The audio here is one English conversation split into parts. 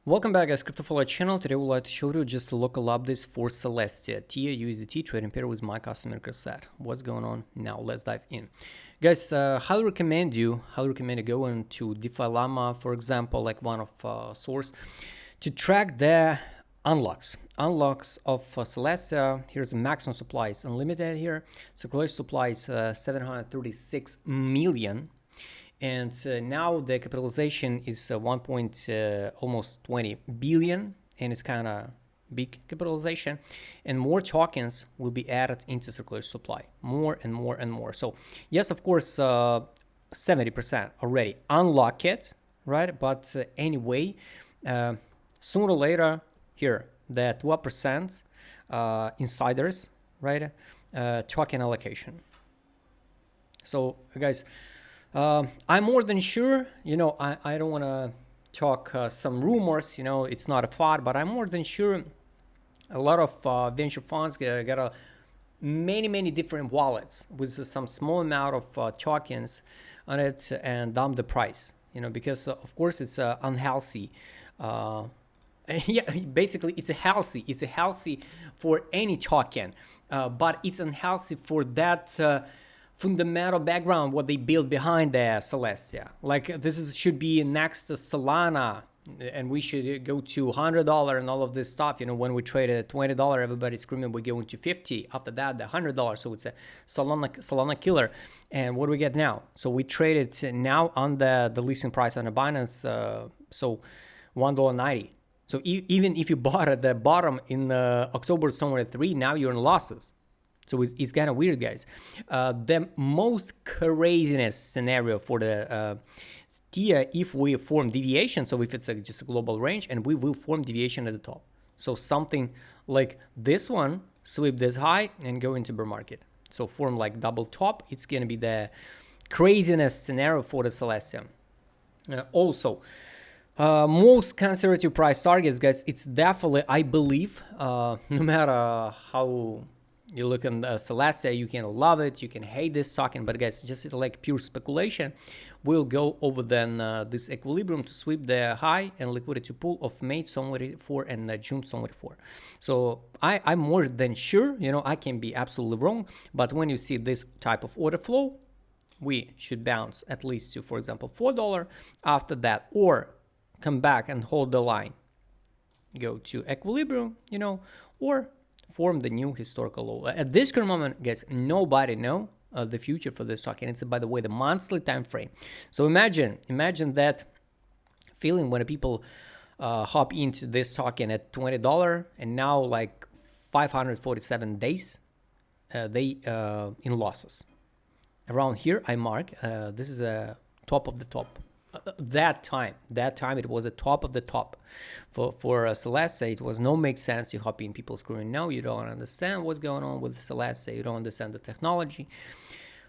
Welcome back guys, CryptoFollow channel. Today we'd like to show you just local updates for Celestia, TIA USDT trading pair with my customer cassette. What's going on now? Let's dive in. Guys, highly recommend you go into DeFi Llama, for example, like one of source, to track the unlocks of Celestia. Here's the maximum supply is unlimited here. Circulation supply is 736 million. And now the capitalization is almost 20 billion, and it's kind of big capitalization. And more tokens will be added into circulation supply, more and more and more. So yes, of course, 70% already unlock it, right? But anyway, sooner or later, here the 12% insiders, right? Token allocation. So guys. I'm more than sure, I don't want to talk some rumors, it's not a thought, but I'm more than sure a lot of venture funds got many different wallets with some small amount of tokens on it and dump the price, because of course it's unhealthy. Yeah, basically it's a healthy for any token, but it's unhealthy for that fundamental background what they build behind the Celestia. Like this should be next to Solana, and we should go to $100 and all of this stuff. When we traded at $20, everybody's screaming we're going to 50. After that, the $100. So it's a Solana killer. And what do we get now? So we traded now on the listing price on the Binance. So $1.90. So even if you bought at the bottom in October somewhere at 3, now you're in losses. So it's kind of weird, guys. The most craziness scenario for the TIA, if we form deviation, so if it's just a global range, and we will form deviation at the top. So something like this one, sweep this high and go into bear market. So form like double top, it's going to be the craziness scenario for the Celestia. Also, most conservative price targets, guys, it's definitely, I believe, no matter how you look at Celestia, you can love it, you can hate this token, but guys, just like pure speculation, we'll go over then this equilibrium to sweep the high and liquidity pool of May 24 and June 24. So I'm more than sure, I can be absolutely wrong, but when you see this type of order flow, we should bounce at least to, for example, $4 after that, or come back and hold the line, go to equilibrium, or form the new historical low. At this current moment, guys, nobody know the future for this token. It's, by the way, the monthly time frame. So imagine that feeling when people hop into this token at $20, and now like 547 days they in losses. Around here, I mark this is a top of the top. That time it was a top of the top for Celestia. It was no make sense. You hop in, people screaming, no, you don't understand what's going on with Celestia, you don't understand the technology.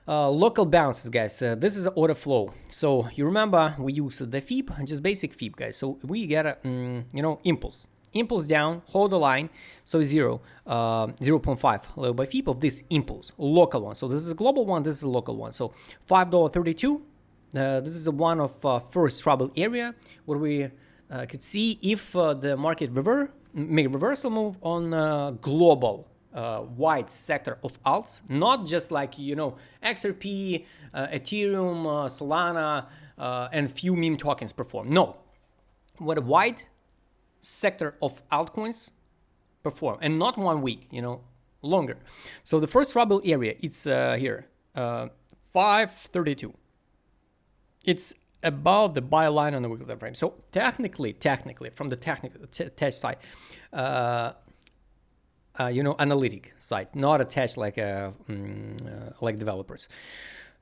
Local bounces, guys, this is order flow. So you remember we use the FIB, just basic FIB, guys. So we get a impulse down, hold the line, so 0.5 level by FIB of this impulse, local one. So this is a global one, this is a local one. So $5.32. This is one of first trouble area where we could see if the market make reversal move on global wide sector of alts, not just like XRP, Ethereum, Solana, and few meme tokens perform. No, what a wide sector of altcoins perform, and not 1 week, longer. So the first trouble area, it's here, 532. It's above the buy line on the weekly time frame. So technically, from the technical tech side, analytic side, not attached like like developers.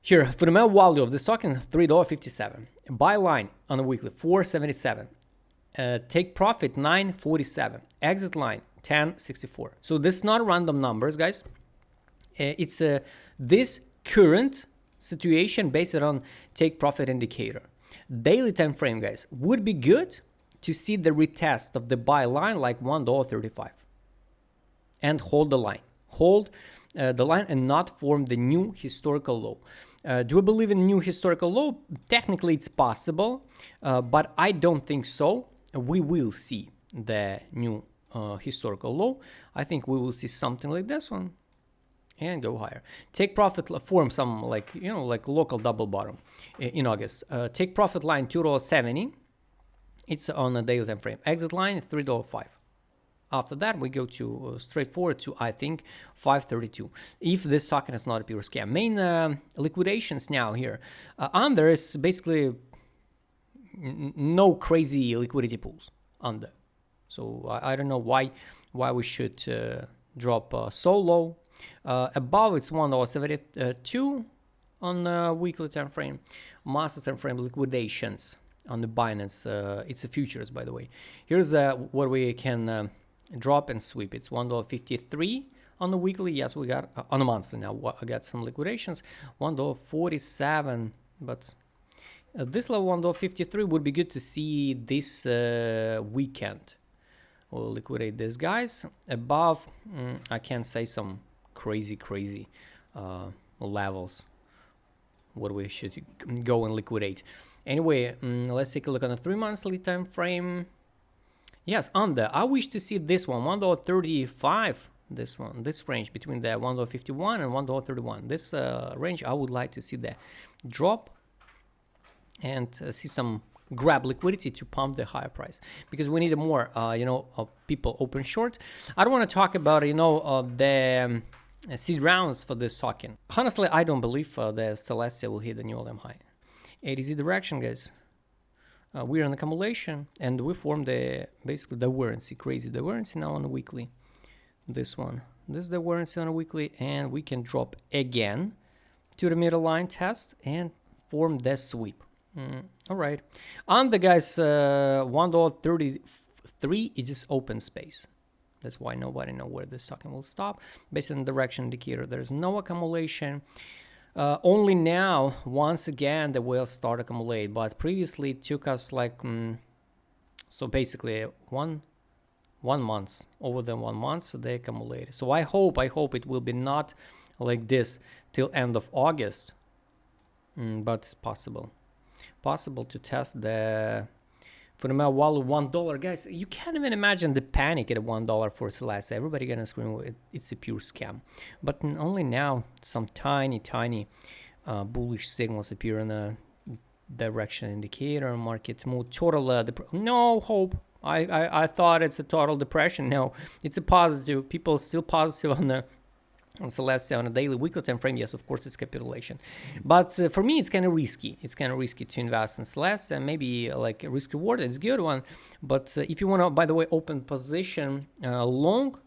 Here, fundamental value of this token, $3.57. Buy line on the weekly, $4.77. Take profit, $9.47. Exit line, $10.64. So this is not random numbers, guys. It's this current situation based on take profit indicator. Daily time frame, guys, would be good to see the retest of the buy line like $1.35 and hold the line. Hold the line and not form the new historical low. Do I believe in new historical low? Technically, it's possible, but I don't think so. we will see the new historical low. I think we will see something like this one and go higher. Take profit, form some like, you know, like local double bottom in August. Take profit line $2.70. It's on a daily time frame. Exit line $3.05. After that, we go to straightforward to, I think, 532. If this token is not a pure scam. Main liquidations now here. Under is basically no crazy liquidity pools under. So I don't know why we should drop so low. Above it's $1.72 on weekly time frame. Master time frame liquidations on the Binance. It's a futures, by the way. Here's what we can drop and sweep. It's $1.53 on the weekly. Yes, we got on a monthly now. I got some liquidations. $1.47, but this level $1.53 would be good to see this weekend. We'll liquidate these guys. Above, I can't say some crazy levels what we should go and liquidate. Anyway, let's take a look on the 3 monthly time frame. Yes, under. I wish to see this one, $1.35. This range between the $1.51 and $1.31. This range, I would like to see the drop and see some grab liquidity to pump the higher price, because we need more, people open short. I don't want to talk about, the seed rounds for this token. Honestly, I don't believe the Celestia will hit the new all-time high. ADZ direction, guys. We're in accumulation, and we formed basically the divergence, crazy divergence now on the weekly. This one, this is the divergence on a weekly, and we can drop again to the middle line test and form the sweep. All right, on the guys, $1.33 is just open space. That's why nobody know where this token will stop. Based on the direction indicator, there's no accumulation. Only now, once again, the whales start accumulate, but previously it took us like, so basically one month, over than 1 month, so they accumulated. So I hope it will be not like this till end of August, but it's possible to test the fundamental value $1. Guys, you can't even imagine the panic at $1 for Celestia. Everybody gonna scream it's a pure scam. But only now some tiny bullish signals appear in the direction indicator. Market move total no hope. I thought it's a total depression. No, it's a positive. People still positive on Celestia on a daily, weekly time frame. Yes, of course, it's capitulation. But for me, it's kind of risky. It's kind of risky to invest in Celestia. Maybe like a risk reward, it's a good one. But if you want to, by the way, open position long,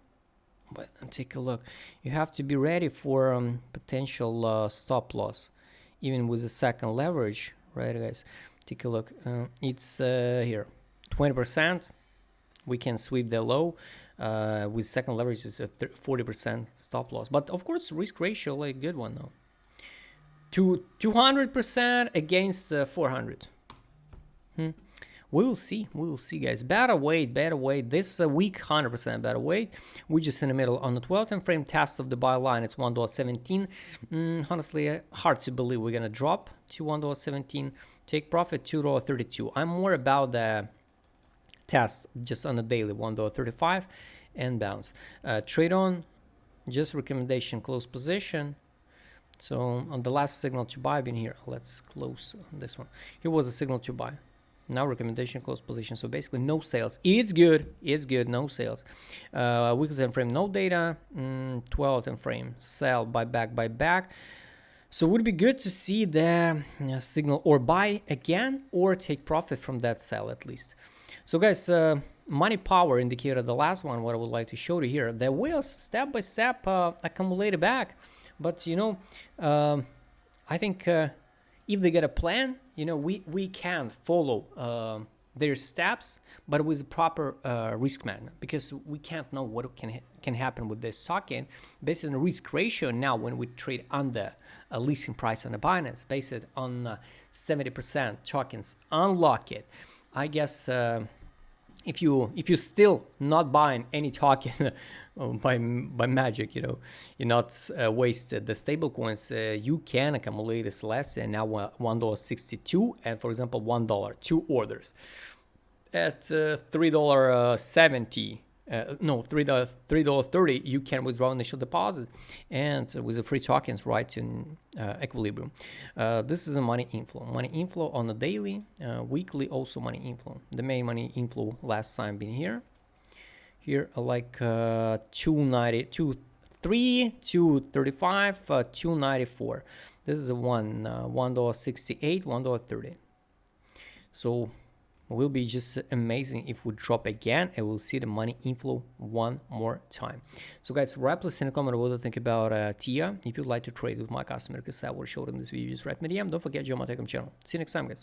but take a look. You have to be ready for potential stop loss, even with the second leverage, right, guys? Take a look. It's here, 20%. We can sweep the low. With second leverage, it's a 40% stop loss. But of course, risk ratio, like good one though. 200% against 400. We will see, guys. Better weight. This week, 100% better weight. We're just in the middle on the 12 time frame test of the buy line. It's $1.17. Honestly, hard to believe we're gonna drop to $1.17. Take profit $2.32. I'm more about the test just on the daily, $1.35 and bounce. Trade on, just recommendation, close position. So on the last signal to buy been here, let's close this one. Here was a signal to buy. Now recommendation, close position. So basically no sales. It's good, no sales. Weekly time frame, no data. 12 time frame, sell, buy back. So it would be good to see the signal or buy again or take profit from that sell at least. So guys, money power indicator, the last one, what I would like to show you here, the whales step by step accumulated back. But I think if they get a plan, we can follow their steps, but with a proper risk management, because we can't know what can happen with this token based on the risk ratio. Now when we trade under a leasing price on the Binance, based on 70% tokens, unlock it. I guess if you still not buying any token by magic, you're not wasted the stable coins, you can accumulate a Celestia now $1.62 and for example $1, 2 orders. at $3.70. No, $3.30, you can withdraw initial deposit, and with the free tokens, right, in Equilibrium. This is a money inflow. Money inflow on the daily, weekly, also money inflow. The main money inflow last time been here. Here, like 290, 2.3, 2.35, 2.94. This is a $1.68, $1.30. So will be just amazing if we drop again and we'll see the money inflow one more time. So guys, write please in a comment what you think about TIA. If you'd like to trade with my customer, because I will show in this video, just write me DM. Don't forget, join my Telegram channel. See you next time, guys.